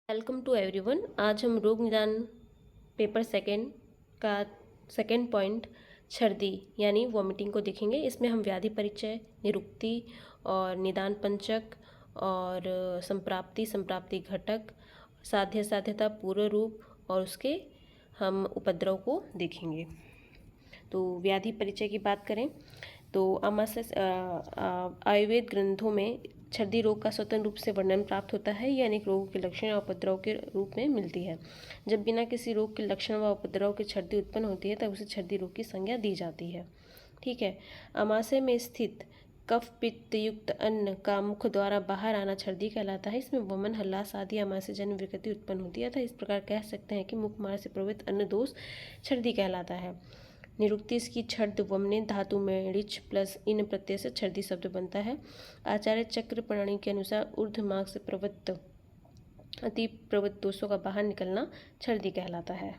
Welcome to everyone. आज हम रोग निदान पेपर सेकेंड का सेकेंड पॉइंट छर्दी यानी वॉमिटिंग को देखेंगे। इसमें हम व्याधि परिचय, निरुक्ति और निदान पंचक और संप्राप्ति घटक, साध्यता, पूर्व रूप और उसके हम उपद्रव को देखेंगे। तो व्याधि परिचय की बात करें तो आयुर्वेद ग्रंथों में छर्दी रोग का स्वतंत्र रूप से वर्णन प्राप्त होता है। यह अनेक रोगों के लक्षण और उपद्रव के रूप में मिलती है। जब बिना किसी रोग के लक्षण व उपद्रव के छर्दी उत्पन्न होती है तब उसे छर्दी रोग की संज्ञा दी जाती है। ठीक है। अमाशय में स्थित कफ पित्त युक्त अन्न का मुख द्वारा बाहर आना छर्दी कहलाता है। इसमें वमन, हल्लास आदि अमाशय जन्य विकृति उत्पन्न होती है। अतः इस प्रकार कह सकते हैं कि मुख मार्ग से प्रवृत्त अन्न दोष छर्दी कहलाता है। निरुक्ति इसकी छर्द वमने धातु में ऋच प्लस इन प्रत्यय से छर्दी शब्द बनता है। आचार्य चक्र प्रणाली के अनुसार ऊर्ध्व मार्ग से प्रवृत्त अति प्रवृत्त दोषों का बाहर निकलना छर्दी कहलाता है।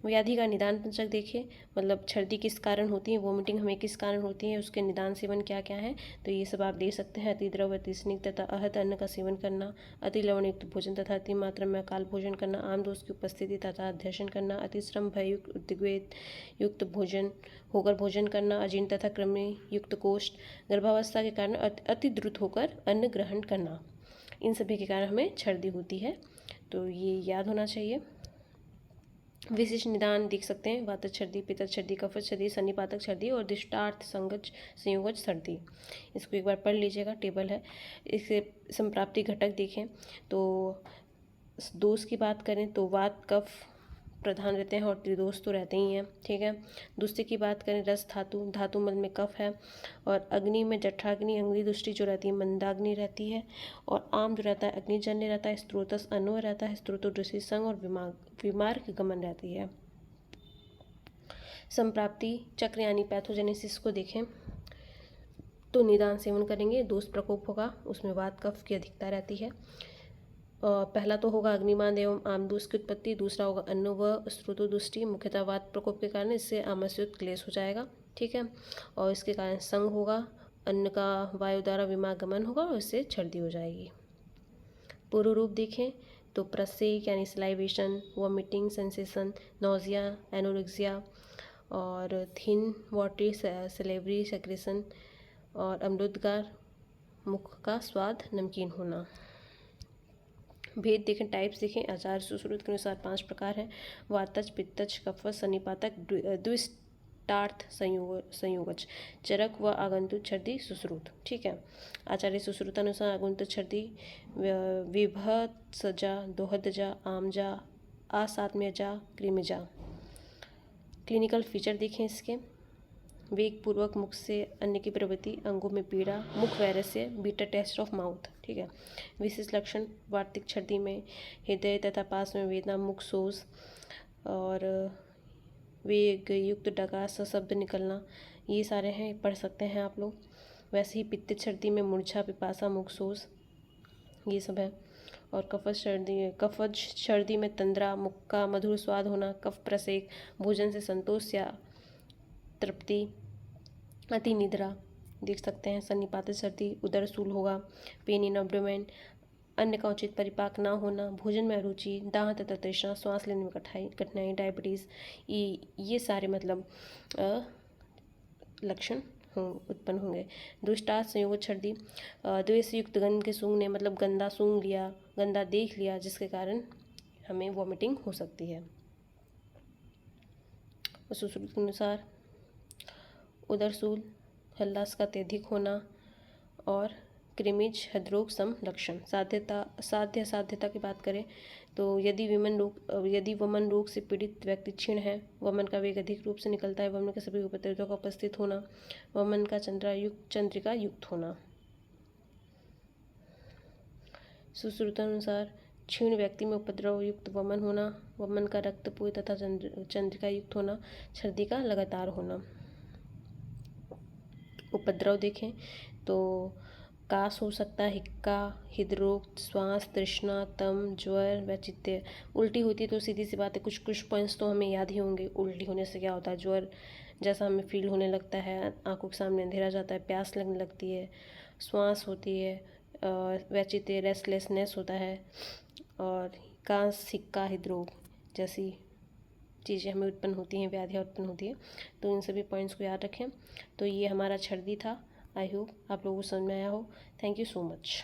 व्याधि का निदान पंचक देखिए, मतलब छर्दी किस कारण होती है, वोमिटिंग हमें किस कारण होती है, उसके निदान सेवन क्या क्या है, तो ये सब आप दे सकते हैं। अति द्रव, अति स्निग्ध तथा आहत अन्न का सेवन करना, अति लवणयुक्त भोजन तथा अति मात्रा में अकाल भोजन करना, आम दोष की उपस्थिति तथा अध्ययन करना, अति श्रम भययुक्त उद्वेग युक्त भोजन होकर भोजन करना, अजीर्ण तथा कृमि युक्त कोष्ठ, गर्भावस्था के कारण अति द्रुत होकर अन्न ग्रहण करना, इन सभी के कारण हमें छर्दी होती है। तो ये याद होना चाहिए। विशिष्ट निदान देख सकते हैं। वातज छर्दी, पित्तज छर्दी, कफज छर्दी, सन्निपातक छर्दी और दिष्टार्थ संगज संयोगज छर्दी। इसको एक बार पढ़ लीजिएगा, टेबल है। इससे संप्राप्ति घटक देखें तो दोष की बात करें तो वात कफ प्रधान रहते हैं और त्रिदोष तो रहते ही हैं। ठीक है। दूसरे की बात करें रस धातु, धातु मल में कफ है और अग्नि में जठराग्नि, अंगुली दृष्टि जो रहती है मंदाग्नि रहती है और आम जो रहता है अग्निजन्य रहता है, स्त्रोतस अनो रहता है, स्त्रोतो दृष्टि संग और विमार्ग गमन रहती है। संप्राप्ति चक्र यानी पैथोजेनेसिस को देखें तो निदान सेवन करेंगे, दोष प्रकोप होगा, उसमें वात कफ की अधिकता रहती है। पहला तो होगा अग्निमान एवं आमदोष की उत्पत्ति, दूसरा होगा अन्न व स्त्रोतोदुष्टि, मुख्यतः वात प्रकोप के कारण इससे आमस्युत क्लेश हो जाएगा। ठीक है। और इसके कारण संग होगा, अन्न का वायु द्वारा विमागमन होगा और इससे छर्दी हो जाएगी। पूर्व रूप देखें तो प्रसेक यानी salivation, vomiting sensation, nausea, anorexia और थिन वाटरी सेलेवरी सेक्रेशन और अम्लुदगार, मुख का स्वाद नमकीन होना। भेद देखें, टाइप्स देखें। आचार्य सुश्रुत के अनुसार 5 प्रकार हैं। वातज, पित्तज, कफज, सन्निपातक, द्विष्टार्थ संयोगज, चरक व आगंतुक छर्दी सुश्रुत। ठीक है। आचार्य सुश्रुतानुसार आगंतुक छर्दी विभत्सजा, दोहदजा, आमजा, असात्म्यजा, कृमिजा। क्लिनिकल फीचर देखें इसके। वेग पूर्वक मुख से अन्न की प्रवृत्ति, अंगों में पीड़ा, मुख वैरस्य, बीटा टेस्ट ऑफ माउथ। ठीक है। विशेष लक्षण वार्तिक छर्दी में हृदय तथा पास में वेदना, मुख सोज और वेग युक्त डकार सशब्द निकलना, ये सारे हैं, पढ़ सकते हैं आप लोग। वैसे ही पित्त छर्दी में मूर्छा, पिपासा, मुख सोज, ये सब है। और कफज छर्दी में तंद्रा, मुख का मधुर स्वाद होना, कफ प्रसेक, भोजन से संतोष या तृप्ति, अति निद्रा देख सकते हैं। सन्निपात छर्दी उदर स्थूल होगा, पेन इन एब्डोमेन, अन्न का उचित परिपाक ना होना, भोजन में अरुचि, दाह तथा तृष्णा, श्वास लेने में कठिनाई, डायबिटीज़, ये सारे मतलब लक्षण उत्पन्न होंगे। दुष्टार्थ संयोग छर्दी, द्वेष युक्त गंध के सूंघने, मतलब गंदा सूंघ लिया, गंदा देख लिया, जिसके कारण हमें वॉमिटिंग हो सकती है। सुश्रुत के अनुसार उदरशूल, हल्लास का अत्यधिक होना और कृमिज, हृदरोग सम लक्षण। साध्यता की बात करें तो यदि वमन रोग से पीड़ित व्यक्ति क्षीण है, वमन का वेग अधिक रूप से निकलता है, वमन के सभी उपद्रवों का उपस्थित होना, वमन का चंद्रिका युक्त होना। सुश्रुतानुसार क्षीण व्यक्ति में उपद्रव युक्त वमन होना, वमन का रक्तपूय तथा चंद्रिका युक्त होना, छर्दी का लगातार होना। उपद्रव देखें तो कास हो सकता है, हिक्का, हृदरोग, श्वास, तृष्णा, तम, ज्वर, वैचित्य। उल्टी होती है तो सीधी सी बात है, कुछ पॉइंट्स तो हमें याद ही होंगे। उल्टी होने से क्या होता है, ज्वर जैसा हमें फील होने लगता है, आंखों के सामने अंधेरा जाता है, प्यास लगने लगती है, श्वास होती है, वैचित्य रेस्टलेसनेस होता है, और कांस सिक्का हृदरोग जैसी चीज़ें हमें उत्पन्न होती हैं, व्याधियाँ उत्पन्न होती हैं। तो इन सभी पॉइंट्स को याद रखें। तो ये हमारा छर्दी था। आई होप आप लोगों को समझ में आया हो। Thank you so much.